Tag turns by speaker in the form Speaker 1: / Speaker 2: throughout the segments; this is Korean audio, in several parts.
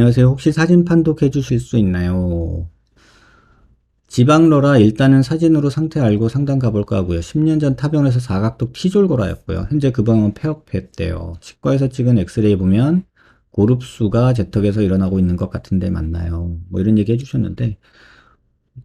Speaker 1: 안녕하세요. 혹시 사진 판독해 주실 수 있나요? 지방러라 일단은 사진으로 상태 알고 상담 가볼까 하고요. 10년 전 타병에서 사각도 T졸고라였고요. 현재 그 병은 폐업했대요. 치과에서 찍은 엑스레이 보면 고릅수가 제턱에서 일어나고 있는 것 같은데 맞나요? 뭐 이런 얘기 해주셨는데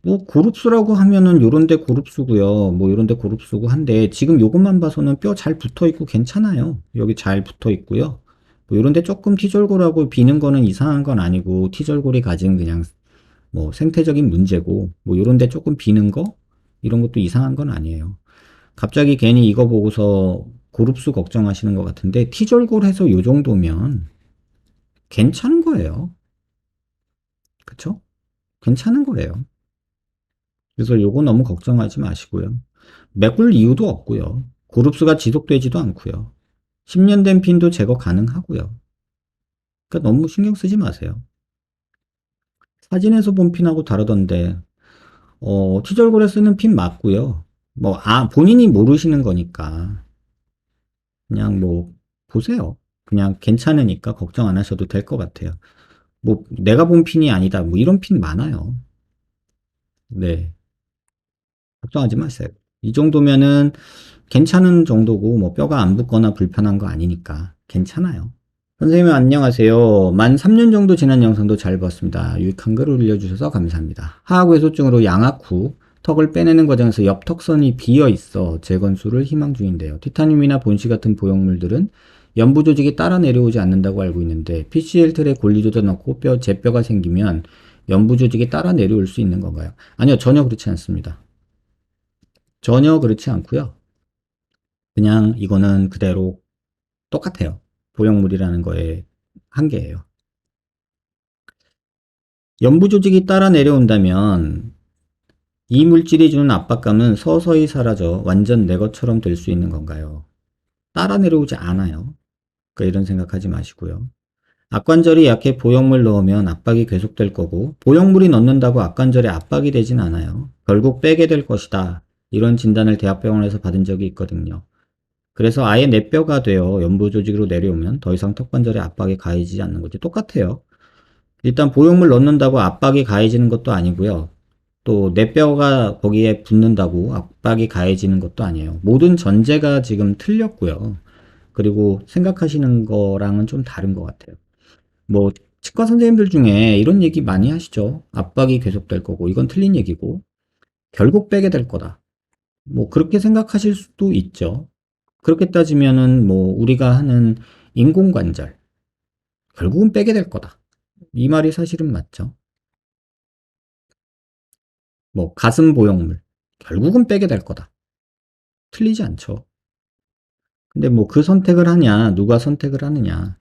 Speaker 1: 뭐 고릅수라고 하면은 요런데 고릅수고요. 뭐 요런데 고릅수고 한데 지금 요것만 봐서는 뼈 잘 붙어 있고 괜찮아요. 여기 잘 붙어 있고요. 뭐 요런데 조금 T졸골하고 비는 거는 이상한 건 아니고 T졸골이 가진 그냥 뭐 생태적인 문제고 뭐 요런데 조금 비는 거 이런 것도 이상한 건 아니에요. 갑자기 괜히 이거 보고서 고릅수 걱정하시는 것 같은데 T졸골해서 요 정도면 괜찮은 거예요. 그쵸? 괜찮은 거예요. 그래서 요거 너무 걱정하지 마시고요. 메꿀 이유도 없고요. 고릅수가 지속되지도 않고요. 10년 된 핀도 제거 가능하고요. 그러니까 너무 신경 쓰지 마세요. 사진에서 본 핀하고 다르던데 티절골에 쓰는 핀 맞고요. 뭐 본인이 모르시는 거니까 그냥 뭐 보세요. 그냥 괜찮으니까 걱정 안 하셔도 될 것 같아요. 뭐 내가 본 핀이 아니다. 뭐 이런 핀 많아요. 네. 걱정하지 마세요. 이 정도면은 괜찮은 정도고 뭐 뼈가 안 붓거나 불편한 거 아니니까 괜찮아요. 선생님 안녕하세요. 만 3년 정도 지난 영상도 잘 봤습니다. 유익한 글을 올려주셔서 감사합니다. 하악외소증으로 양악 후 턱을 빼내는 과정에서 옆 턱선이 비어 있어 재건수를 희망 중인데요. 티타늄이나 본시 같은 보형물들은 연부 조직이 따라 내려오지 않는다고 알고 있는데 PCL 틀에 골리조져 넣고 제뼈가 생기면 연부 조직이 따라 내려올 수 있는 건가요? 아니요, 전혀 그렇지 않습니다. 전혀 그렇지 않고요. 그냥 이거는 그대로 똑같아요. 보형물이라는 거에 한계예요. 연부 조직이 따라 내려온다면 이 물질이 주는 압박감은 서서히 사라져 완전 내 것처럼 될 수 있는 건가요? 따라 내려오지 않아요. 그러니까 이런 생각하지 마시고요. 압관절이 약해 보형물 넣으면 압박이 계속될 거고 보형물이 넣는다고 압관절에 압박이 되진 않아요. 결국 빼게 될 것이다. 이런 진단을 대학병원에서 받은 적이 있거든요. 그래서 아예 내 뼈가 되어 연부 조직으로 내려오면 더 이상 턱관절에 압박이 가해지지 않는 거지. 똑같아요. 일단 보형물 넣는다고 압박이 가해지는 것도 아니고요. 또 내 뼈가 거기에 붙는다고 압박이 가해지는 것도 아니에요. 모든 전제가 지금 틀렸고요. 그리고 생각하시는 거랑은 좀 다른 것 같아요. 뭐 치과 선생님들 중에 이런 얘기 많이 하시죠. 압박이 계속될 거고 이건 틀린 얘기고 결국 빼게 될 거다. 뭐 그렇게 생각하실 수도 있죠. 그렇게 따지면은 뭐 우리가 하는 인공관절 결국은 빼게 될 거다. 이 말이 사실은 맞죠. 뭐 가슴 보형물 결국은 빼게 될 거다. 틀리지 않죠. 근데 뭐 그 선택을 하냐, 누가 선택을 하느냐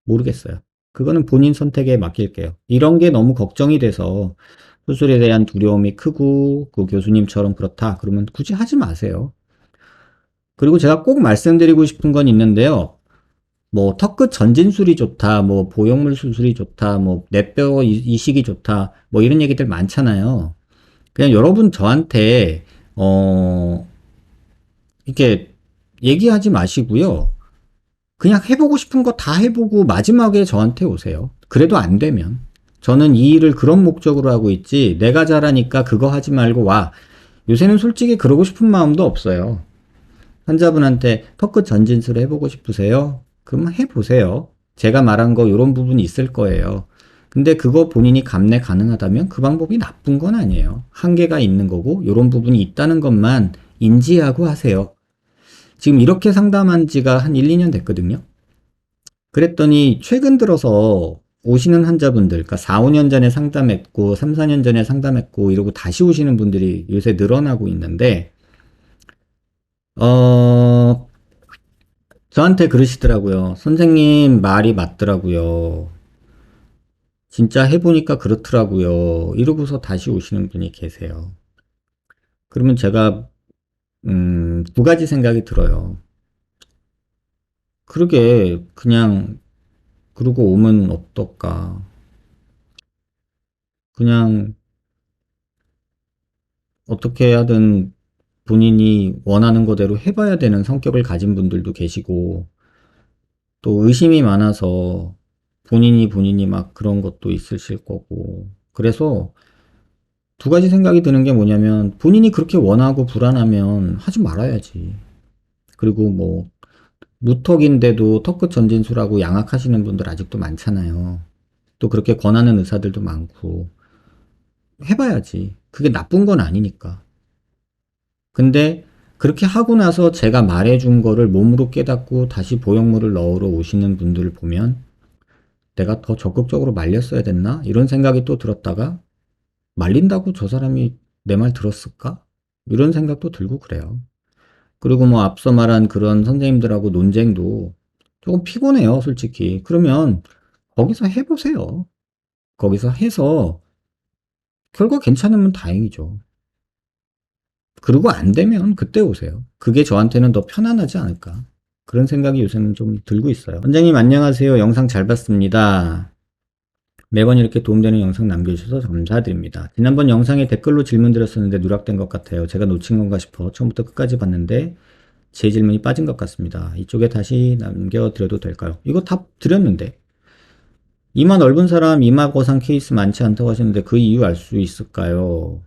Speaker 1: 모르겠어요. 그거는 본인 선택에 맡길게요. 이런 게 너무 걱정이 돼서 수술에 대한 두려움이 크고 그 교수님처럼 그렇다 그러면 굳이 하지 마세요. 그리고 제가 꼭 말씀드리고 싶은 건 있는데요. 뭐 턱끝 전진술이 좋다, 뭐 보형물 수술이 좋다, 뭐 뇌뼈 이식이 좋다, 뭐 이런 얘기들 많잖아요. 그냥 여러분 저한테 이렇게 얘기하지 마시고요. 그냥 해보고 싶은 거 다 해보고 마지막에 저한테 오세요. 그래도 안 되면. 저는 이 일을 그런 목적으로 하고 있지, 내가 잘하니까 그거 하지 말고 와. 요새는 솔직히 그러고 싶은 마음도 없어요. 환자분한테 턱끝 전진술 해보고 싶으세요? 그럼 해보세요. 제가 말한 거 이런 부분이 있을 거예요. 근데 그거 본인이 감내 가능하다면 그 방법이 나쁜 건 아니에요. 한계가 있는 거고 이런 부분이 있다는 것만 인지하고 하세요. 지금 이렇게 상담한 지가 한 1, 2년 됐거든요. 그랬더니 최근 들어서 오시는 환자분들, 그러니까 4, 5년 전에 상담했고 3, 4년 전에 상담했고 이러고 다시 오시는 분들이 요새 늘어나고 있는데 어, 저한테 그러시더라고요. 선생님 말이 맞더라고요. 진짜 해보니까 그렇더라고요. 이러고서 다시 오시는 분이 계세요. 그러면 제가 두 가지 생각이 들어요. 그러게 그냥 그러고 오면 어떨까? 그냥 어떻게 하든 본인이 원하는 거대로 해봐야 되는 성격을 가진 분들도 계시고 또 의심이 많아서 본인이 막 그런 것도 있으실 거고. 그래서 두 가지 생각이 드는 게 뭐냐면 본인이 그렇게 원하고 불안하면 하지 말아야지. 그리고 뭐 무턱인데도 턱끝 전진수라고 양악하시는 분들 아직도 많잖아요. 또 그렇게 권하는 의사들도 많고. 해봐야지. 그게 나쁜 건 아니니까. 근데 그렇게 하고 나서 제가 말해준 거를 몸으로 깨닫고 다시 보형물을 넣으러 오시는 분들을 보면 내가 더 적극적으로 말렸어야 됐나? 이런 생각이 또 들었다가 말린다고 저 사람이 내 말 들었을까? 이런 생각도 들고 그래요. 그리고 뭐 앞서 말한 그런 선생님들하고 논쟁도 조금 피곤해요, 솔직히. 그러면 거기서 해보세요. 거기서 해서 결과 괜찮으면 다행이죠. 그리고 안 되면 그때 오세요. 그게 저한테는 더 편안하지 않을까. 그런 생각이 요새는 좀 들고 있어요. 원장님 안녕하세요. 영상 잘 봤습니다. 매번 이렇게 도움되는 영상 남겨주셔서 감사드립니다. 지난번 영상에 댓글로 질문 드렸었는데 누락된 것 같아요. 제가 놓친 건가 싶어 처음부터 끝까지 봤는데 제 질문이 빠진 것 같습니다. 이쪽에 다시 남겨드려도 될까요? 이거 답 드렸는데. 이마 넓은 사람 이마 거상 케이스 많지 않다고 하셨는데 그 이유 알 수 있을까요?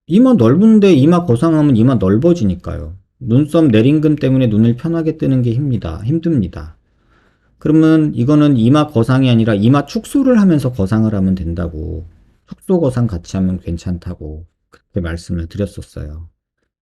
Speaker 1: 이마 넓은데 이마 거상하면 이마 넓어지니까요. 눈썹 내림금 때문에 눈을 편하게 뜨는 게 힘듭니다. 그러면 이거는 이마 거상이 아니라 이마 축소를 하면서 거상을 하면 된다고. 축소 거상 같이 하면 괜찮다고 그렇게 말씀을 드렸었어요.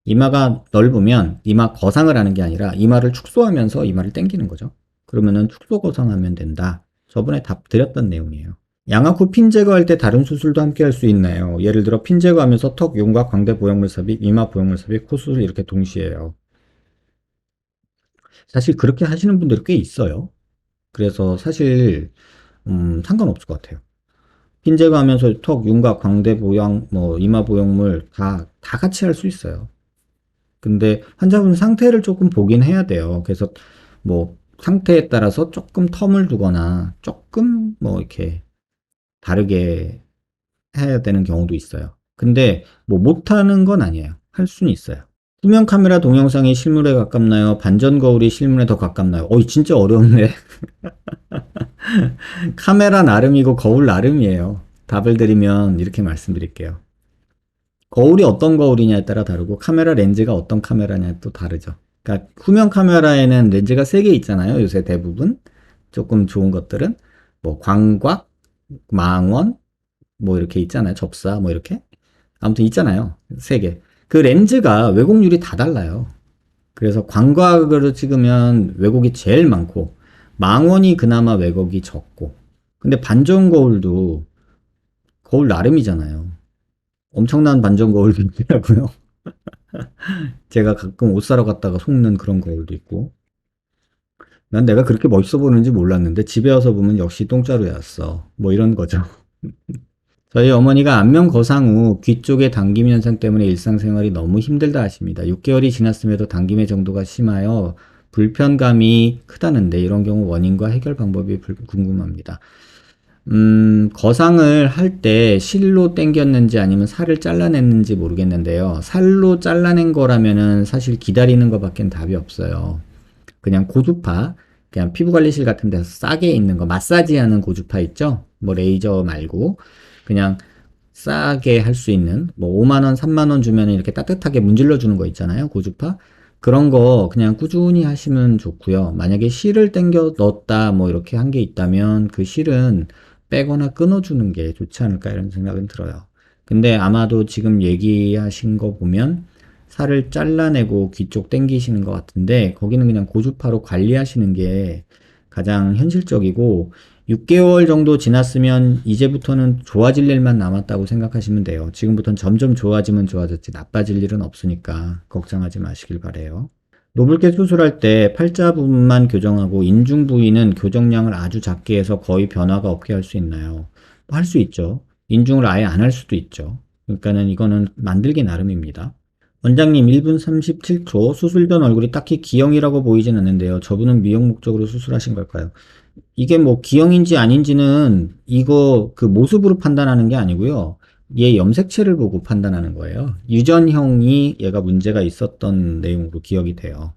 Speaker 1: 이마가 넓으면 이마 거상을 하는 게 아니라 이마를 축소하면서 이마를 당기는 거죠. 그러면은 축소 거상하면 된다. 저번에 답 드렸던 내용이에요. 양악 후 핀 제거할 때 다른 수술도 함께 할 수 있나요? 예를 들어 핀 제거하면서 턱, 윤곽, 광대 보형물 삽입, 이마 보형물 삽입, 코 수술 이렇게 동시에 해요. 사실 그렇게 하시는 분들이 꽤 있어요. 그래서 사실 상관없을 것 같아요. 핀 제거하면서 턱, 윤곽, 광대 보형, 뭐 이마 보형물 다 같이 할 수 있어요. 근데 환자분 상태를 조금 보긴 해야 돼요. 그래서 뭐 상태에 따라서 조금 텀을 두거나 조금 뭐 이렇게 다르게 해야 되는 경우도 있어요. 근데 뭐 못하는 건 아니에요. 할 수는 있어요. 투명 카메라 동영상이 실물에 가깝나요? 반전 거울이 실물에 더 가깝나요? 진짜 어려운데. 카메라 나름이고 거울 나름이에요. 답을 드리면 이렇게 말씀드릴게요. 거울이 어떤 거울이냐에 따라 다르고 카메라 렌즈가 어떤 카메라냐에 또 다르죠. 그러니까 후면 카메라에는 렌즈가 3개 있잖아요. 요새 대부분. 조금 좋은 것들은 뭐 광각, 망원, 뭐 이렇게 있잖아요. 접사 뭐 이렇게. 아무튼 있잖아요. 3개. 그 렌즈가 왜곡률이 다 달라요. 그래서 광각으로 찍으면 왜곡이 제일 많고 망원이 그나마 왜곡이 적고 근데 반전 거울도 거울 나름이잖아요. 엄청난 반전 거울도 있더라고요. 제가 가끔 옷 사러 갔다가 속는 그런 거울도 있고 난 내가 그렇게 멋있어 보이는지 몰랐는데 집에 와서 보면 역시 똥자루였어. 뭐 이런 거죠. 저희 어머니가 안면 거상 후 귀 쪽에 당김 현상 때문에 일상생활이 너무 힘들다 하십니다. 6개월이 지났음에도 당김의 정도가 심하여 불편감이 크다는데 이런 경우 원인과 해결 방법이 궁금합니다. 거상을 할 때 실로 당겼는지 아니면 살을 잘라냈는지 모르겠는데요. 살로 잘라낸 거라면은 사실 기다리는 것밖엔 답이 없어요. 그냥 고주파, 그냥 피부관리실 같은 데서 싸게 있는 거, 마사지하는 고주파 있죠? 뭐 레이저 말고. 그냥 싸게 할 수 있는 뭐 5만원, 3만원 주면 이렇게 따뜻하게 문질러 주는 거 있잖아요. 고주파. 그런 거 그냥 꾸준히 하시면 좋고요. 만약에 실을 당겨 넣었다 뭐 이렇게 한 게 있다면 그 실은 빼거나 끊어주는 게 좋지 않을까 이런 생각은 들어요. 근데 아마도 지금 얘기하신 거 보면 살을 잘라내고 귀 쪽 당기시는 것 같은데 거기는 그냥 고주파로 관리하시는 게 가장 현실적이고 6개월 정도 지났으면 이제부터는 좋아질 일만 남았다고 생각하시면 돼요. 지금부터는 점점 좋아지면 좋아졌지 나빠질 일은 없으니까 걱정하지 마시길 바래요. 노블게 수술할 때 팔자 부분만 교정하고 인중 부위는 교정량을 아주 작게 해서 거의 변화가 없게 할 수 있나요? 할 수 있죠. 인중을 아예 안 할 수도 있죠. 그러니까는 이거는 만들기 나름입니다. 원장님 1분 37초 수술 전 얼굴이 딱히 기형이라고 보이진 않는데요. 저분은 미용 목적으로 수술하신 걸까요? 이게 뭐 기형인지 아닌지는 이거 그 모습으로 판단하는 게 아니고요. 얘 염색체를 보고 판단하는 거예요. 유전형이 얘가 문제가 있었던 내용으로 기억이 돼요.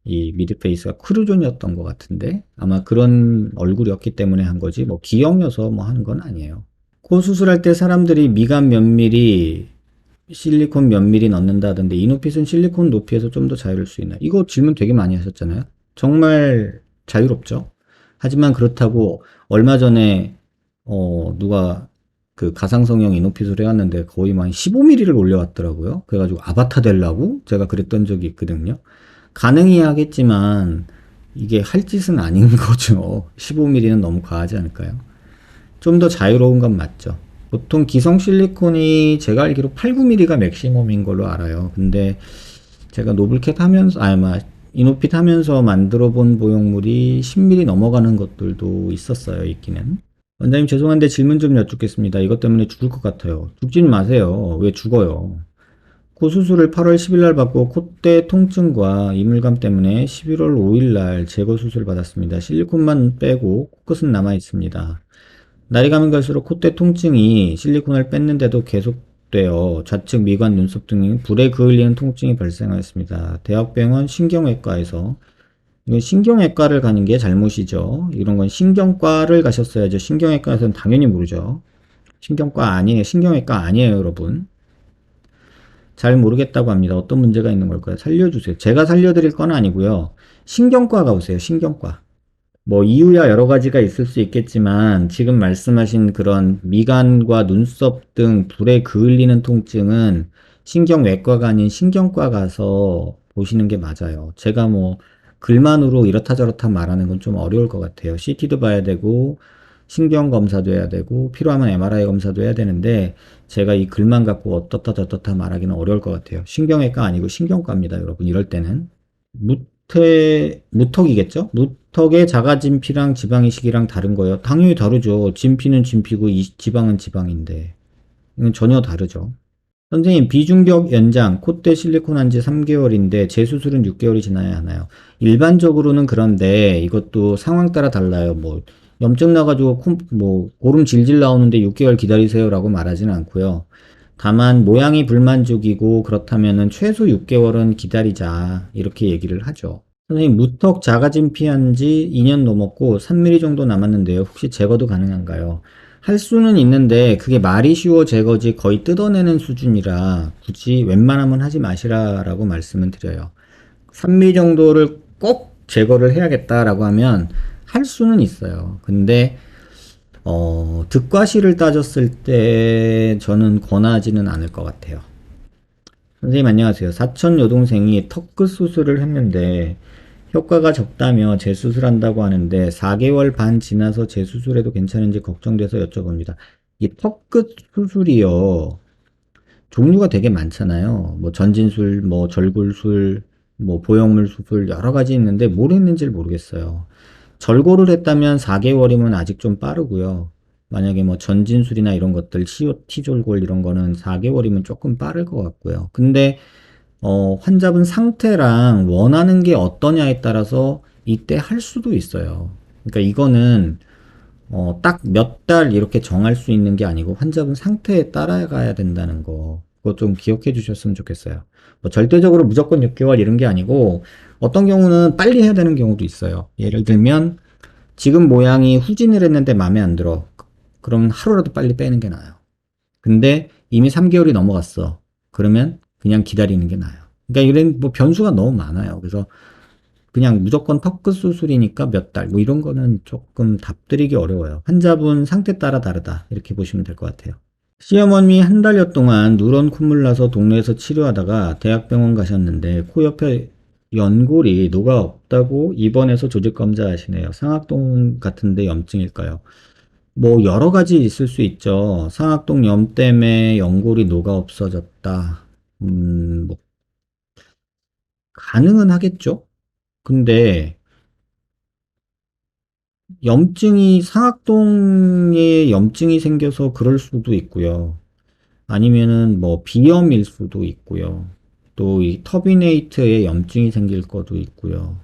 Speaker 1: 이 미드페이스가 크루존이었던 것 같은데 아마 그런 얼굴이었기 때문에 한 거지 뭐 기형이어서 뭐 하는 건 아니에요. 코 수술할 때 사람들이 미간 몇 미리 실리콘 몇 미리 넣는다던데 이노핏은 실리콘 높이에서 좀 더 자유로울 수 있나요? 이거 질문 되게 많이 하셨잖아요. 정말 자유롭죠. 하지만 그렇다고 얼마 전에 누가 그 가상성형 이노핏을 해왔는데 거의 막 15mm를 올려왔더라고요. 그래가지고 아바타 되려고 제가 그랬던 적이 있거든요. 가능해야 하겠지만 이게 할 짓은 아닌 거죠. 15mm는 너무 과하지 않을까요? 좀 더 자유로운 건 맞죠. 보통 기성 실리콘이 제가 알기로 8, 9mm가 맥시멈인 걸로 알아요. 근데 제가 노블캣 하면서, 아마 이노핏 하면서 만들어 본 보형물이 10mm 넘어가는 것들도 있었어요, 있기는. 원장님 죄송한데 질문 좀 여쭙겠습니다. 이것 때문에 죽을 것 같아요. 죽진 마세요. 왜 죽어요? 코 수술을 8월 10일 날 받고 콧대 통증과 이물감 때문에 11월 5일 날 제거 수술 받았습니다. 실리콘만 빼고 코끝은 남아 있습니다. 날이 가면 갈수록 콧대 통증이 실리콘을 뺐는데도 계속되어 좌측 미관, 눈썹 등이 불에 그을리는 통증이 발생하였습니다. 대학병원 신경외과에서 이건 신경외과를 가는 게 잘못이죠. 이런 건 신경과를 가셨어야죠. 신경외과에서는 당연히 모르죠. 신경과 아니에요. 신경외과 아니에요, 여러분. 잘 모르겠다고 합니다. 어떤 문제가 있는 걸까요? 살려주세요. 제가 살려드릴 건 아니고요. 신경과 가보세요. 신경과. 뭐 이유야 여러 가지가 있을 수 있겠지만 지금 말씀하신 그런 미간과 눈썹 등 불에 그을리는 통증은 신경외과가 아닌 신경과 가서 보시는 게 맞아요. 제가 뭐 글만으로 이렇다 저렇다 말하는 건 좀 어려울 것 같아요. CT도 봐야 되고 신경 검사도 해야 되고 필요하면 MRI 검사도 해야 되는데 제가 이 글만 갖고 어떻다 저떻다 말하기는 어려울 것 같아요. 신경외과 아니고 신경과입니다, 여러분. 이럴 때는. 무턱이겠죠? 무턱의 자가진피랑 지방이식이랑 다른 거예요. 당연히 다르죠. 진피는 진피고 지방은 지방인데. 이건 전혀 다르죠. 선생님, 비중격 연장, 콧대 실리콘 한 지 3개월인데 재수술은 6개월이 지나야 하나요? 일반적으로는 그런데 이것도 상황 따라 달라요. 뭐 염증 나가지고 뭐 고름 질질 나오는데 6개월 기다리세요라고 말하지는 않고요. 다만 모양이 불만족이고 그렇다면은 최소 6개월은 기다리자 이렇게 얘기를 하죠. 선생님, 무턱 자가진피한 지 2년 넘었고 3mm 정도 남았는데요. 혹시 제거도 가능한가요? 할 수는 있는데 그게 말이 쉬워 제거지 거의 뜯어내는 수준이라 굳이 웬만하면 하지 마시라라고 말씀을 드려요. 3mm 정도를 꼭 제거를 해야겠다라고 하면 할 수는 있어요. 근데 득과실을 따졌을 때 저는 권하지는 않을 것 같아요. 선생님 안녕하세요. 사촌 여동생이 턱끝 수술을 했는데 효과가 적다며 재수술한다고 하는데 4개월 반 지나서 재수술해도 괜찮은지 걱정돼서 여쭤봅니다. 이 턱끝 수술이요. 종류가 되게 많잖아요. 뭐 전진술, 뭐 절골술, 뭐 보형물 수술 여러 가지 있는데 뭘 했는지를 모르겠어요. 절골을 했다면 4개월이면 아직 좀 빠르고요. 만약에 뭐 전진술이나 이런 것들, COT 졸골 이런 거는 4개월이면 조금 빠를 것 같고요. 근데 환자분 상태랑 원하는 게 어떠냐에 따라서 이때 할 수도 있어요. 그러니까 이거는 딱 몇 달 이렇게 정할 수 있는 게 아니고 환자분 상태에 따라가야 된다는 거. 그거 좀 기억해 주셨으면 좋겠어요. 뭐 절대적으로 무조건 6개월 이런 게 아니고 어떤 경우는 빨리 해야 되는 경우도 있어요. 예를 들면 지금 모양이 후진을 했는데 마음에 안 들어. 그러면 하루라도 빨리 빼는 게 나아요. 근데 이미 3개월이 넘어갔어. 그러면 그냥 기다리는 게 나아요. 그러니까 이런 뭐 변수가 너무 많아요. 그래서 그냥 무조건 턱끝 수술이니까 몇 달, 뭐 이런 거는 조금 답드리기 어려워요. 환자분 상태 따라 다르다. 이렇게 보시면 될 것 같아요. 시어머님이 한 달여 동안 누런 콧물 나서 동네에서 치료하다가 대학병원 가셨는데 코 옆에 연골이 녹아 없다고 입원해서 조직 검사하시네요. 상악동 같은데 염증일까요? 뭐 여러 가지 있을 수 있죠. 상악동 염 때문에 연골이 녹아 없어졌다. 뭐 가능은 하겠죠. 근데 염증이 상악동에 염증이 생겨서 그럴 수도 있고요. 아니면은 뭐 비염일 수도 있고요. 또 이 터비네이트에 염증이 생길 것도 있고요.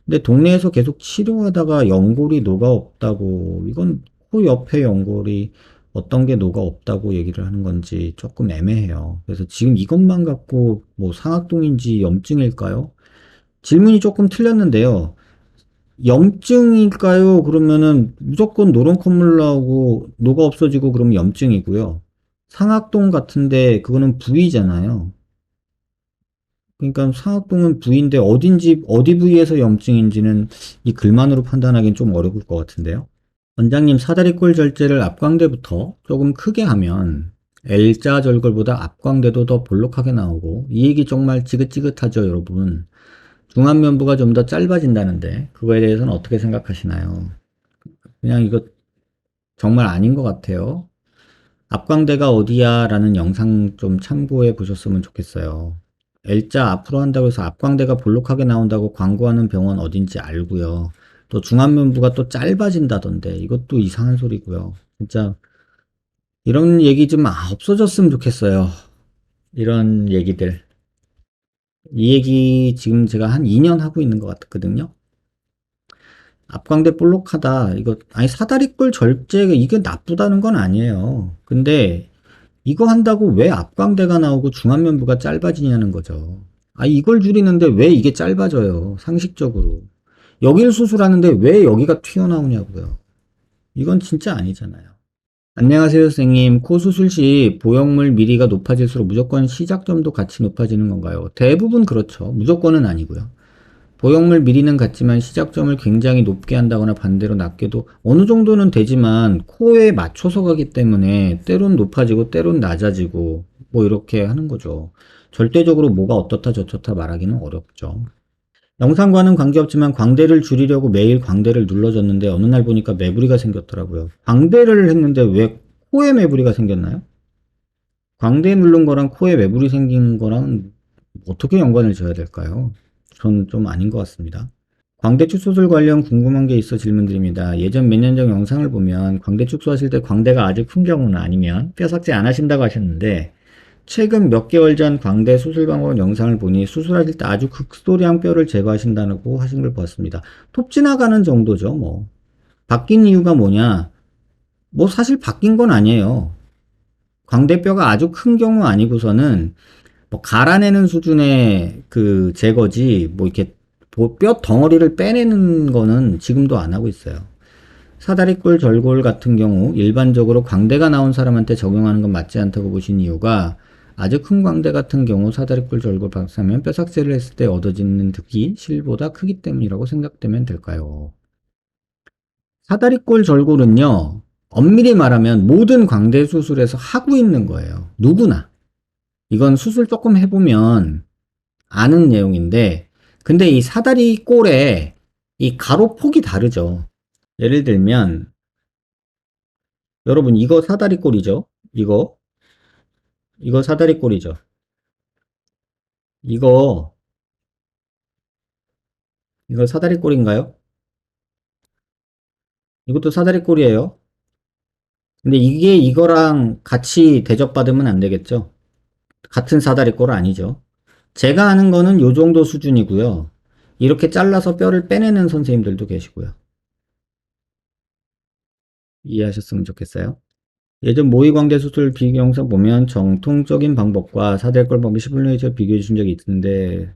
Speaker 1: 근데 동네에서 계속 치료하다가 연골이 녹아 없다고 이건 코 옆에 연골이 어떤 게 녹아 없다고 얘기를 하는 건지 조금 애매해요. 그래서 지금 이것만 갖고 뭐 상악동인지 염증일까요? 질문이 조금 틀렸는데요. 염증일까요? 그러면은 무조건 노란 콧물 나오고 노가 없어지고 그러면 염증이고요. 상악동 같은데 그거는 부위잖아요. 그러니까 상악동은 부위인데 어딘지 어디 부위에서 염증인지는 이 글만으로 판단하기는 좀 어려울 것 같은데요. 원장님 사다리꼴 절제를 앞광대부터 조금 크게 하면 L자 절골보다 앞광대도 더 볼록하게 나오고 이 얘기 정말 지긋지긋하죠, 여러분. 중안면부가 좀 더 짧아진다는데 그거에 대해서는 어떻게 생각하시나요? 그냥 이거 정말 아닌 것 같아요. 앞광대가 어디야 라는 영상 좀 참고해 보셨으면 좋겠어요. L자 앞으로 한다고 해서 앞광대가 볼록하게 나온다고 광고하는 병원 어딘지 알고요. 또 중안면부가 또 짧아진다던데 이것도 이상한 소리고요. 진짜 이런 얘기 좀 없어졌으면 좋겠어요. 이런 얘기들. 이 얘기 지금 제가 한 2년 하고 있는 것 같거든요. 앞광대 볼록하다. 이거 아니 사다리꼴 절제가 이게 나쁘다는 건 아니에요. 근데 이거 한다고 왜 앞광대가 나오고 중안면부가 짧아지냐는 거죠. 아 이걸 줄이는데 왜 이게 짧아져요? 상식적으로. 여길 수술하는데 왜 여기가 튀어나오냐고요. 이건 진짜 아니잖아요. 안녕하세요, 선생님. 코 수술 시 보형물 미리가 높아질수록 무조건 시작점도 같이 높아지는 건가요? 대부분 그렇죠. 무조건은 아니고요. 보형물 미리는 같지만 시작점을 굉장히 높게 한다거나 반대로 낮게도 어느 정도는 되지만 코에 맞춰서 가기 때문에 때론 높아지고 때론 낮아지고 뭐 이렇게 하는 거죠. 절대적으로 뭐가 어떻다 저렇다 말하기는 어렵죠. 영상과는 관계없지만 광대를 줄이려고 매일 광대를 눌러줬는데 어느 날 보니까 매부리가 생겼더라고요. 광대를 했는데 왜 코에 매부리가 생겼나요? 광대 누른 거랑 코에 매부리 생긴 거랑 어떻게 연관을 지어야 될까요? 전 좀 아닌 것 같습니다. 광대 축소술 관련 궁금한 게 있어 질문드립니다. 예전 몇 년 전 영상을 보면 광대 축소하실 때 광대가 아주 큰 경우나 아니면 뼈삭제 안 하신다고 하셨는데 최근 몇 개월 전 광대 수술 방법 영상을 보니 수술하실 때 아주 극소량 뼈를 제거하신다고 하신 걸 봤습니다. 톱 지나가는 정도죠, 뭐. 바뀐 이유가 뭐냐? 뭐 사실 바뀐 건 아니에요. 광대뼈가 아주 큰 경우 아니고서는 뭐 갈아내는 수준의 그 제거지 뭐 이렇게 뼈 덩어리를 빼내는 거는 지금도 안 하고 있어요. 사다리꼴 절골 같은 경우 일반적으로 광대가 나온 사람한테 적용하는 건 맞지 않다고 보신 이유가 아주 큰 광대 같은 경우 사다리꼴 절골 박사면 뼈삭제를 했을 때 얻어지는 득이 실보다 크기 때문이라고 생각되면 될까요? 사다리꼴 절골은요, 엄밀히 말하면 모든 광대 수술에서 하고 있는 거예요. 누구나. 이건 수술 조금 해보면 아는 내용인데, 근데 이 사다리 꼴의 이 가로폭이 다르죠. 예를 들면, 여러분, 이거 사다리 꼴이죠? 이거 사다리 꼴이죠? 이거, 이거 사다리 꼴인가요? 이것도 사다리 꼴이에요. 근데 이게 이거랑 같이 대접받으면 안 되겠죠? 같은 사다리 꼴은 아니죠. 제가 하는 거는 요 정도 수준이고요. 이렇게 잘라서 뼈를 빼내는 선생님들도 계시고요. 이해하셨으면 좋겠어요. 예전 모의광대 수술 비교 영상 보면 정통적인 방법과 사대골 방법 10분의 1에 비교해 준 적이 있는데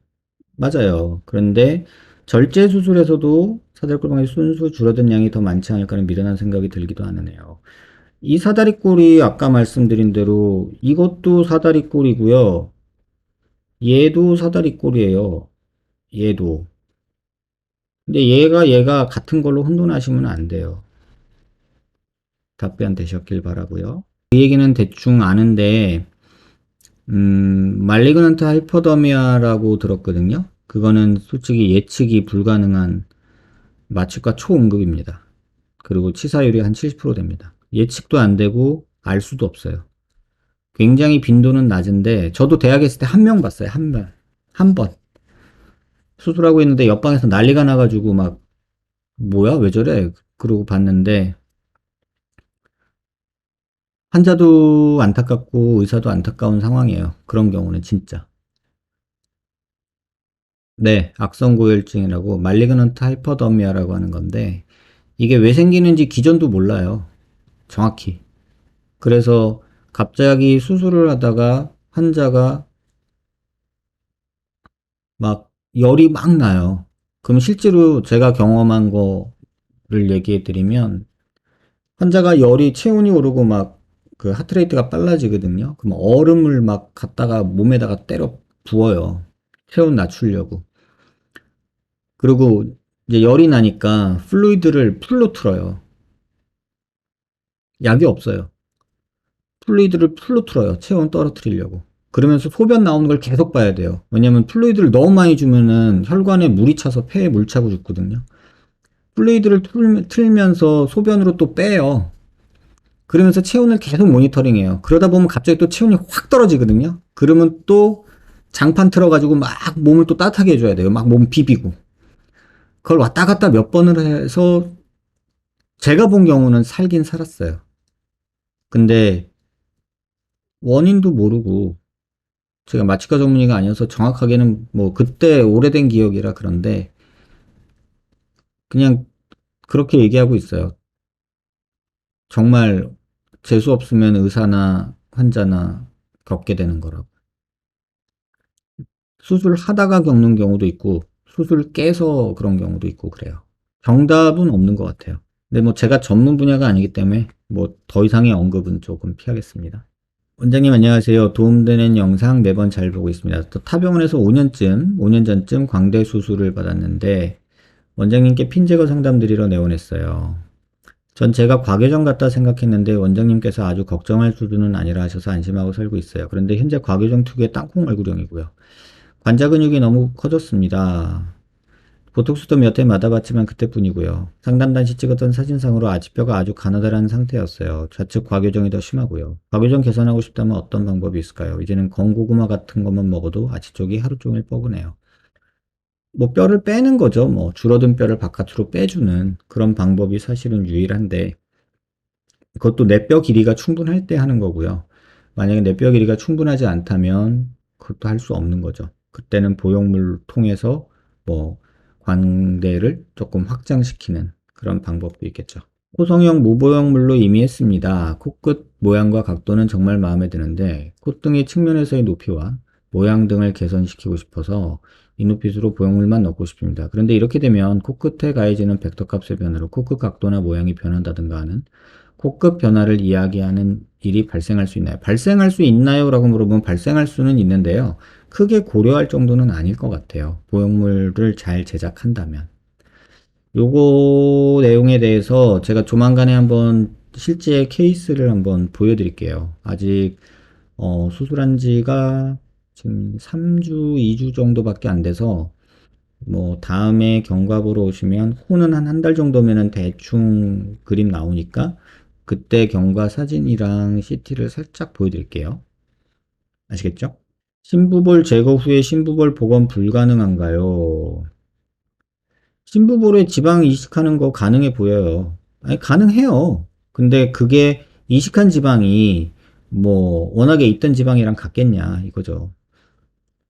Speaker 1: 맞아요. 그런데 절제 수술에서도 사다리꼴 방법이 순수 줄어든 양이 더 많지 않을까는 미련한 생각이 들기도 하네요. 이 사다리꼴이 아까 말씀드린 대로 이것도 사다리꼴이고요. 얘도 사다리꼴이에요. 얘도. 근데 얘가 같은 걸로 혼돈하시면 안 돼요. 답변 되셨길 바라고요. 이 얘기는 대충 아는데 말리그넌트 하이퍼더미아라고 들었거든요. 그거는 솔직히 예측이 불가능한 마취과 초응급입니다. 그리고 치사율이 한 70% 됩니다. 예측도 안 되고 알 수도 없어요. 굉장히 빈도는 낮은데 저도 대학에 있을 때 한 명 봤어요. 한 명. 한 번. 수술하고 있는데 옆방에서 난리가 나가지고 막 뭐야 왜 저래? 그러고 봤는데 환자도 안타깝고 의사도 안타까운 상황이에요. 그런 경우는 진짜. 네, 악성고혈증이라고 말리그넌트 하이퍼더미아라고 하는 건데 이게 왜 생기는지 기전도 몰라요. 정확히. 그래서 갑자기 수술을 하다가 환자가 막 열이 막 나요. 그럼 실제로 제가 경험한 거를 얘기해 드리면 환자가 열이 체온이 오르고 막 그 하트레이트가 빨라지거든요. 그럼 얼음을 막 갖다가 몸에다가 때려 부어요. 체온 낮추려고. 그리고 이제 열이 나니까 플루이드를 풀로 틀어요. 약이 없어요. 플루이드를 풀로 틀어요. 체온 떨어뜨리려고. 그러면서 소변 나오는 걸 계속 봐야 돼요. 왜냐면 플루이드를 너무 많이 주면은 혈관에 물이 차서 폐에 물 차고 죽거든요. 플루이드를 틀면서 소변으로 또 빼요. 그러면서 체온을 계속 모니터링해요. 그러다 보면 갑자기 또 체온이 확 떨어지거든요. 그러면 또 장판 틀어가지고 막 몸을 또 따뜻하게 해줘야 돼요. 막 몸 비비고. 그걸 왔다 갔다 몇 번을 해서 제가 본 경우는 살긴 살았어요. 근데 원인도 모르고 제가 마취과 전문의가 아니어서 정확하게는 뭐 그때 오래된 기억이라 그런데 그냥 그렇게 얘기하고 있어요. 정말 재수 없으면 의사나 환자나 겪게 되는 거라고. 수술하다가 겪는 경우도 있고 수술 깨서 그런 경우도 있고 그래요. 정답은 없는 것 같아요. 근데 뭐 제가 전문 분야가 아니기 때문에 뭐 더 이상의 언급은 조금 피하겠습니다. 원장님 안녕하세요. 도움되는 영상 매번 잘 보고 있습니다. 또 타병원에서 5년 전쯤 광대 수술을 받았는데 원장님께 핀 제거 상담 드리러 내원했어요. 전 제가 과교정 같다 생각했는데 원장님께서 아주 걱정할 수준은 아니라 하셔서 안심하고 살고 있어요. 그런데 현재 과교정 특유의 땅콩 얼굴형이고요. 관자 근육이 너무 커졌습니다. 보톡스도 몇 회 맞아봤지만 그때뿐이고요. 상담단시 찍었던 사진상으로 아치뼈가 아주 가느다란 상태였어요. 좌측 과교정이 더 심하고요. 과교정 개선하고 싶다면 어떤 방법이 있을까요? 이제는 건고구마 같은 것만 먹어도 아치 쪽이 하루 종일 뻐근해요. 뭐 뼈를 빼는 거죠. 뭐 줄어든 뼈를 바깥으로 빼주는 그런 방법이 사실은 유일한데 그것도 내 뼈 길이가 충분할 때 하는 거고요. 만약에 내 뼈 길이가 충분하지 않다면 그것도 할 수 없는 거죠. 그때는 보형물 통해서 뭐 광대를 조금 확장시키는 그런 방법도 있겠죠. 호성형 무보형물로 이미 했습니다. 코끝 모양과 각도는 정말 마음에 드는데 콧등의 측면에서의 높이와 모양 등을 개선시키고 싶어서 이누핏으로 보형물만 넣고 싶습니다. 그런데 이렇게 되면 코끝에 가해지는 벡터값의 변화로 코끝 각도나 모양이 변한다든가 하는 코끝 변화를 이야기하는 일이 발생할 수 있나요? 발생할 수 있나요? 라고 물어보면 발생할 수는 있는데요. 크게 고려할 정도는 아닐 것 같아요. 보형물을 잘 제작한다면. 요거 내용에 대해서 제가 조만간에 한번 실제 케이스를 한번 보여드릴게요. 아직 수술한 지가 지금 3주, 2주 정도밖에 안 돼서 뭐 다음에 경과 보러 오시면 코는 한 달 정도면은 대충 그림 나오니까 그때 경과 사진이랑 CT를 살짝 보여드릴게요. 아시겠죠? 심부볼 제거 후에 심부볼 복원 불가능한가요? 심부볼에 지방 이식하는 거 가능해 보여요. 아니, 가능해요. 근데 그게 이식한 지방이 뭐 워낙에 있던 지방이랑 같겠냐 이거죠.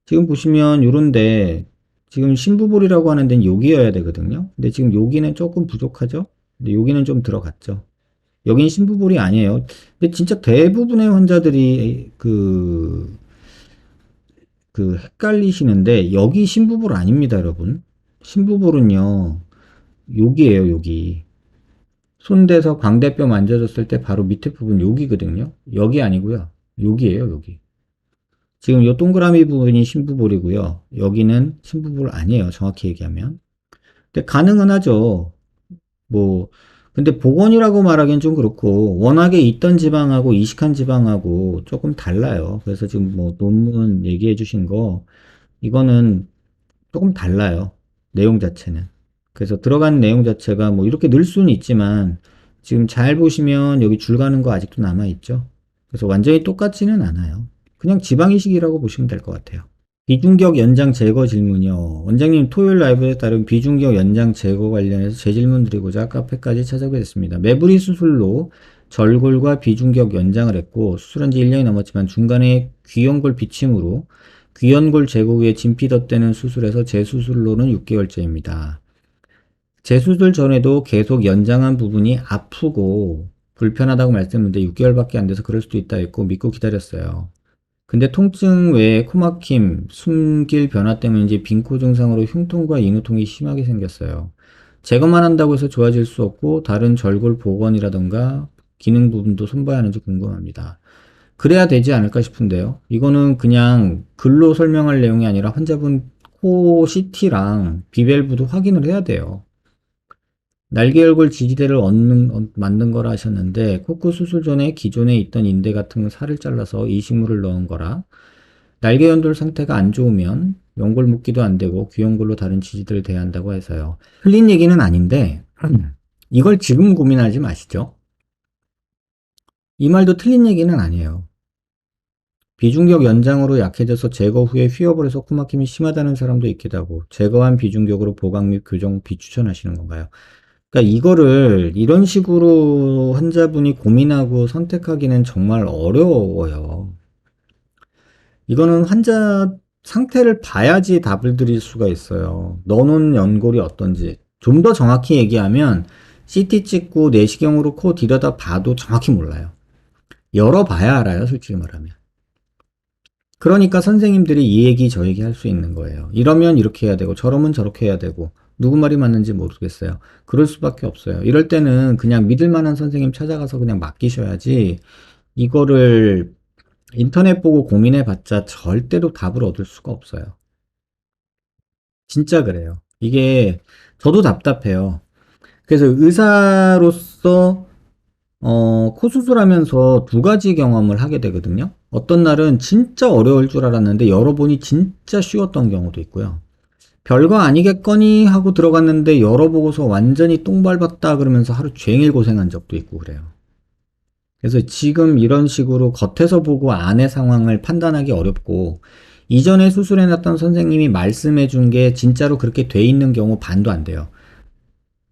Speaker 1: 지금 보시면 요런데 지금 심부볼이라고 하는 데는 여기여야 되거든요. 근데 지금 여기는 조금 부족하죠. 근데 여기는 좀 들어갔죠. 여긴 심부볼이 아니에요. 근데 진짜 대부분의 환자들이 헷갈리시는데 여기 심부볼 아닙니다, 여러분. 심부볼은요. 여기에요, 여기. 손대서 광대뼈 만져줬을 때 바로 밑에 부분 여기거든요. 여기 아니고요. 여기에요, 여기. 지금 요 동그라미 부분이 심부볼이고요. 여기는 심부볼 아니에요, 정확히 얘기하면. 근데 가능은 하죠. 뭐, 근데 복원이라고 말하기엔 좀 그렇고, 워낙에 있던 지방하고 이식한 지방하고 조금 달라요. 그래서 지금 뭐 논문 얘기해 주신 거, 이거는 조금 달라요. 내용 자체는. 그래서 들어간 내용 자체가 뭐 이렇게 늘 수는 있지만 지금 잘 보시면 여기 줄 가는 거 아직도 남아 있죠. 그래서 완전히 똑같지는 않아요. 그냥 지방이식이라고 보시면 될 것 같아요. 비중격 연장 제거 질문이요. 원장님 토요일 라이브에 따른 비중격 연장 제거 관련해서 제 질문 드리고자 카페까지 찾아오게 됐습니다. 매부리 수술로 절골과 비중격 연장을 했고 수술한 지 1년이 넘었지만 중간에 귀연골 비침으로 귀연골 제거 후에 진피 덧대는 수술에서 재수술로는 6개월째입니다. 재수술 전에도 계속 연장한 부분이 아프고 불편하다고 말씀했는데 6개월밖에 안 돼서 그럴 수도 있다 했고 믿고 기다렸어요. 근데 통증 외에 코막힘, 숨길 변화 때문인지 빈코 증상으로 흉통과 인후통이 심하게 생겼어요. 제거만 한다고 해서 좋아질 수 없고 다른 절골 복원이라던가 기능 부분도 손봐야 하는지 궁금합니다. 그래야 되지 않을까 싶은데요. 이거는 그냥 글로 설명할 내용이 아니라 환자분 코 CT랑 비밸브도 확인을 해야 돼요. 날개혈골 지지대를 만든 거라 하셨는데 코크 수술 전에 기존에 있던 인대 같은 살을 잘라서 이식물을 넣은 거라 날개연돌 상태가 안 좋으면 연골 묶기도 안 되고 귀연골로 다른 지지대를 대야 한다고 해서요. 틀린 얘기는 아닌데 이걸 지금 고민하지 마시죠. 이 말도 틀린 얘기는 아니에요. 비중격 연장으로 약해져서 제거 후에 휘어버려서 코막힘이 심하다는 사람도 있기도 하고 제거한 비중격으로 보강 및 교정 비추천하시는 건가요? 그러니까 이거를 이런 식으로 환자분이 고민하고 선택하기는 정말 어려워요. 이거는 환자 상태를 봐야지 답을 드릴 수가 있어요. 넣어놓은 연골이 어떤지. 좀 더 정확히 얘기하면 CT 찍고 내시경으로 코 들여다 봐도 정확히 몰라요. 열어봐야 알아요, 솔직히 말하면. 그러니까 선생님들이 이 얘기 저 얘기 할 수 있는 거예요. 이러면 이렇게 해야 되고 저러면 저렇게 해야 되고 누구 말이 맞는지 모르겠어요. 그럴 수밖에 없어요. 이럴 때는 그냥 믿을 만한 선생님 찾아가서 그냥 맡기셔야지 이거를 인터넷 보고 고민해 봤자 절대로 답을 얻을 수가 없어요. 진짜 그래요. 이게 저도 답답해요. 그래서 의사로서 코 수술하면서 두 가지 경험을 하게 되거든요. 어떤 날은 진짜 어려울 줄 알았는데 열어보니 진짜 쉬웠던 경우도 있고요. 별거 아니겠거니 하고 들어갔는데 열어보고서 완전히 똥 밟았다 그러면서 하루 종일 고생한 적도 있고 그래요. 그래서 지금 이런 식으로 겉에서 보고 안의 상황을 판단하기 어렵고 이전에 수술해놨던 선생님이 말씀해준 게 진짜로 그렇게 돼 있는 경우 반도 안 돼요.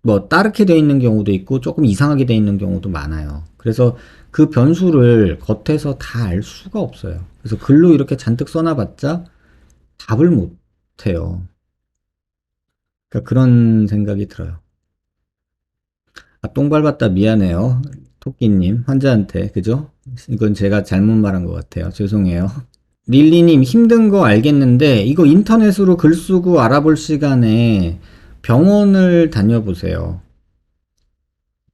Speaker 1: 뭐 따르게 돼 있는 경우도 있고 조금 이상하게 돼 있는 경우도 많아요. 그래서 그 변수를 겉에서 다 알 수가 없어요. 그래서 글로 이렇게 잔뜩 써놔봤자 답을 못 해요. 그러니까 그런 생각이 들어요. 아, 똥 밟았다 미안해요. 토끼님, 환자한테, 그죠? 이건 제가 잘못 말한 것 같아요. 죄송해요. 릴리님, 힘든 거 알겠는데, 이거 인터넷으로 글 쓰고 알아볼 시간에 병원을 다녀보세요.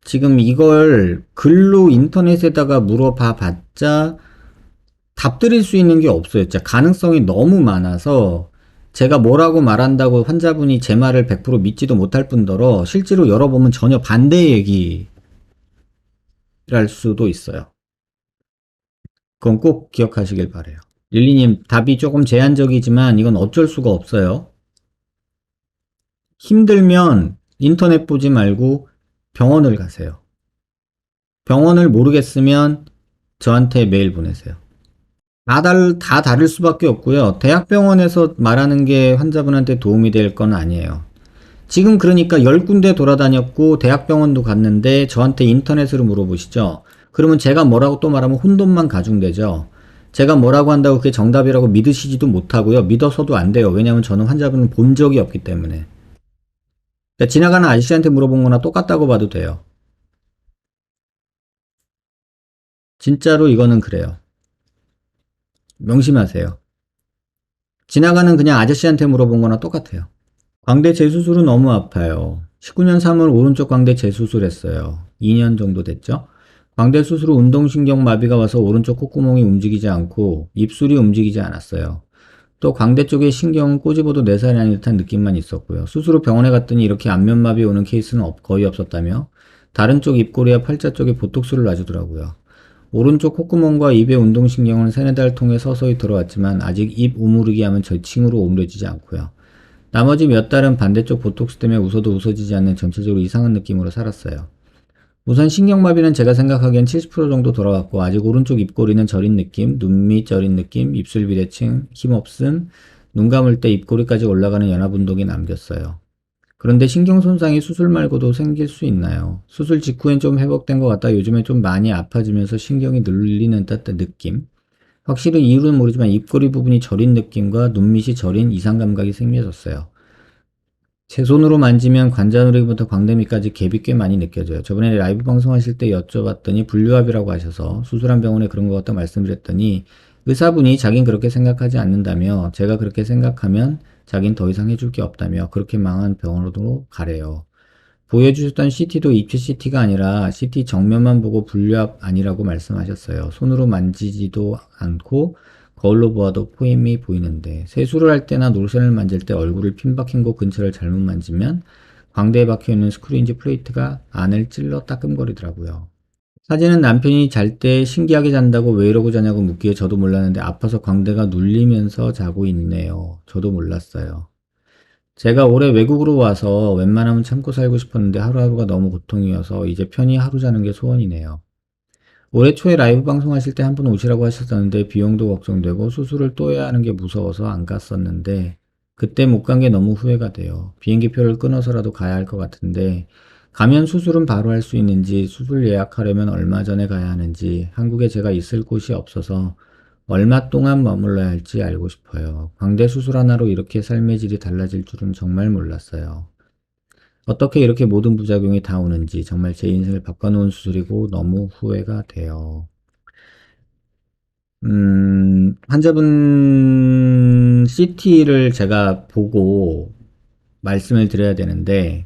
Speaker 1: 지금 이걸 글로 인터넷에다가 물어봐 봤자 답 드릴 수 있는 게 없어요. 진짜 가능성이 너무 많아서 제가 뭐라고 말한다고 환자분이 제 말을 100% 믿지도 못할 뿐더러 실제로 열어보면 전혀 반대 얘기랄 수도 있어요. 그건 꼭 기억하시길 바래요. 릴리님, 답이 조금 제한적이지만 이건 어쩔 수가 없어요. 힘들면 인터넷 보지 말고 병원을 가세요. 병원을 모르겠으면 저한테 메일 보내세요. 다 다를 수밖에 없고요. 대학병원에서 말하는 게 환자분한테 도움이 될 건 아니에요. 지금 그러니까 10군데 돌아다녔고 대학병원도 갔는데 저한테 인터넷으로 물어보시죠. 그러면 제가 뭐라고 또 말하면 혼돈만 가중되죠. 제가 뭐라고 한다고 그게 정답이라고 믿으시지도 못하고요. 믿어서도 안 돼요. 왜냐하면 저는 환자분을 본 적이 없기 때문에. 그러니까 지나가는 아저씨한테 물어본 거나 똑같다고 봐도 돼요. 진짜로 이거는 그래요. 명심하세요. 지나가는 그냥 아저씨한테 물어본 거나 똑같아요. 광대 재수술은 너무 아파요. 19년 3월 오른쪽 광대 재수술했어요. 2년 정도 됐죠? 광대 수술 후 운동신경 마비가 와서 오른쪽 콧구멍이 움직이지 않고 입술이 움직이지 않았어요. 또 광대 쪽의 신경은 꼬집어도 내 살이 아닌 듯한 느낌만 있었고요. 수술 후 병원에 갔더니 이렇게 안면마비 오는 케이스는 거의 없었다며 다른 쪽 입꼬리와 팔자 쪽에 보톡스를 놔주더라고요. 오른쪽 콧구멍과 입의 운동신경은 세네 달 통해 서서히 들어왔지만 아직 입 우무르기 하면 절칭으로 오므려지지 않고요. 나머지 몇 달은 반대쪽 보톡스 때문에 웃어도 웃어지지 않는 전체적으로 이상한 느낌으로 살았어요. 우선 신경마비는 제가 생각하기엔 70% 정도 돌아왔고 아직 오른쪽 입꼬리는 저린 느낌, 눈밑 저린 느낌, 입술 비대칭, 힘없음, 눈 감을 때 입꼬리까지 올라가는 연합운동이 남겼어요. 그런데 신경손상이 수술 말고도 생길 수 있나요? 수술 직후엔 좀 회복된 것 같다 요즘에 좀 많이 아파지면서 신경이 눌리는 듯한 느낌? 확실히 이유는 모르지만 입꼬리 부분이 저린 느낌과 눈밑이 저린 이상 감각이 생겨졌어요. 제 손으로 만지면 관자놀이부터 광대밑까지 갭이 꽤 많이 느껴져요. 저번에 라이브 방송하실 때 여쭤봤더니 분류압이라고 하셔서 수술한 병원에 그런 것 같다 말씀드렸더니 의사분이 자긴 그렇게 생각하지 않는다며 제가 그렇게 생각하면 자긴 더 이상 해줄 게 없다며 그렇게 망한 병원으로 가래요. 보여주셨던 CT도 입체 CT가 아니라 CT 정면만 보고 분류압 아니라고 말씀하셨어요. 손으로 만지지도 않고 거울로 보아도 포임이 보이는데 세수를 할 때나 로션을 만질 때 얼굴을 핀 박힌 곳 근처를 잘못 만지면 광대에 박혀있는 스크류인지 플레이트가 안을 찔러 따끔거리더라고요. 사진은 남편이 잘 때 신기하게 잔다고 왜 이러고 자냐고 묻기에 저도 몰랐는데 아파서 광대가 눌리면서 자고 있네요. 저도 몰랐어요. 제가 올해 외국으로 와서 웬만하면 참고 살고 싶었는데 하루하루가 너무 고통이어서 이제 편히 하루 자는 게 소원이네요. 올해 초에 라이브 방송하실 때 한 번 오시라고 하셨었는데 비용도 걱정되고 수술을 또 해야 하는 게 무서워서 안 갔었는데 그때 못 간 게 너무 후회가 돼요. 비행기표를 끊어서라도 가야 할 것 같은데 가면 수술은 바로 할 수 있는지 수술 예약하려면 얼마 전에 가야 하는지 한국에 제가 있을 곳이 없어서 얼마 동안 머물러야 할지 알고 싶어요. 광대 수술 하나로 이렇게 삶의 질이 달라질 줄은 정말 몰랐어요. 어떻게 이렇게 모든 부작용이 다 오는지 정말 제 인생을 바꿔놓은 수술이고 너무 후회가 돼요. 환자분 CT를 제가 보고 말씀을 드려야 되는데,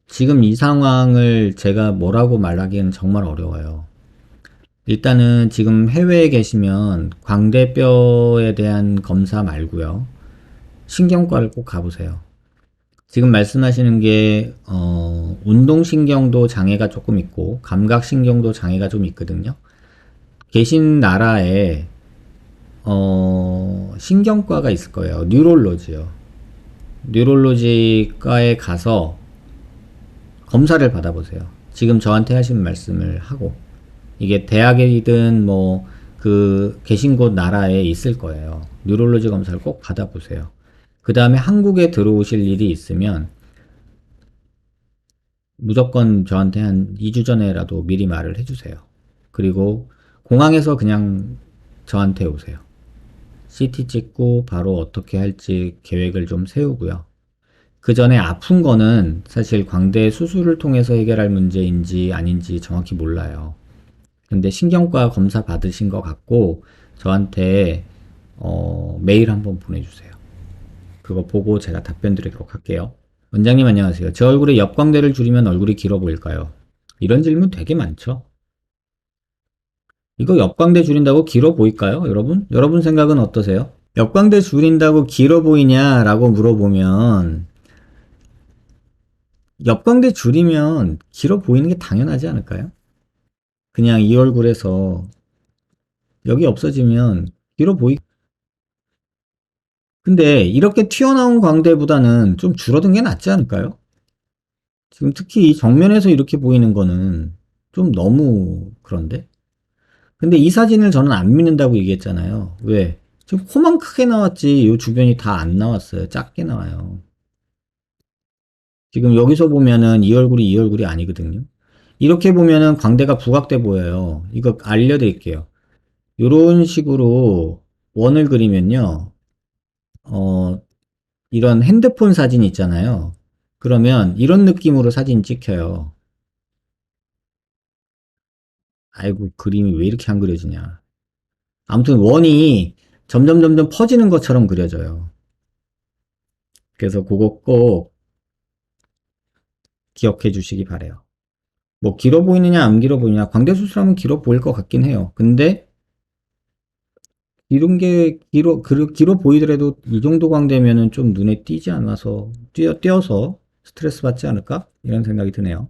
Speaker 1: 지금 이 상황을 제가 뭐라고 말하기는 정말 어려워요. 일단은 지금 해외에 계시면 광대뼈에 대한 검사 말고요. 신경과를 꼭 가보세요. 지금 말씀하시는 게, 운동신경도 장애가 조금 있고, 감각신경도 장애가 좀 있거든요. 계신 나라에, 신경과가 있을 거예요. 뉴롤로지요. 뉴롤로지과에 가서 검사를 받아보세요. 지금 저한테 하신 말씀을 하고, 이게 대학이든 뭐, 계신 곳 나라에 있을 거예요. 뉴롤로지 검사를 꼭 받아보세요. 그 다음에 한국에 들어오실 일이 있으면, 무조건 저한테 한 2주 전에라도 미리 말을 해주세요. 그리고 공항에서 그냥 저한테 오세요. CT 찍고 바로 어떻게 할지 계획을 좀 세우고요. 그 전에 아픈 거는 사실 광대 수술을 통해서 해결할 문제인지 아닌지 정확히 몰라요. 근데 신경과 검사 받으신 것 같고 저한테 메일 한번 보내주세요. 그거 보고 제가 답변 드리도록 할게요. 원장님 안녕하세요. 제 얼굴에 옆광대를 줄이면 얼굴이 길어 보일까요? 이런 질문 되게 많죠. 이거 옆광대 줄인다고 길어 보일까요, 여러분? 여러분 생각은 어떠세요? 옆광대 줄인다고 길어 보이냐라고 물어보면 옆광대 줄이면 길어 보이는 게 당연하지 않을까요? 그냥 이 얼굴에서 여기 없어지면 길어 보이. 근데 이렇게 튀어나온 광대보다는 좀 줄어든 게 낫지 않을까요? 지금 특히 이 정면에서 이렇게 보이는 거는 좀 너무 그런데? 근데 이 사진을 저는 안 믿는다고 얘기했잖아요. 왜? 지금 코만 크게 나왔지 이 주변이 다 안 나왔어요. 작게 나와요. 지금 여기서 보면은 이 얼굴이 아니거든요. 이렇게 보면은 광대가 부각돼 보여요. 이거 알려드릴게요. 이런 식으로 원을 그리면요. 어, 이런 핸드폰 사진 있잖아요. 그러면 이런 느낌으로 사진 찍혀요. 아이고, 그림이 왜 이렇게 안 그려지냐. 아무튼 원이 점점 퍼지는 것처럼 그려져요. 그래서 그거 꼭 기억해 주시기 바래요. 뭐 길어 보이느냐 안 길어 보이느냐 광대 수술하면 길어 보일 것 같긴 해요. 근데 이런 게 길어 보이더라도 이 정도 광대면은 좀 눈에 띄지 않아서 띄어서 스트레스 받지 않을까? 이런 생각이 드네요.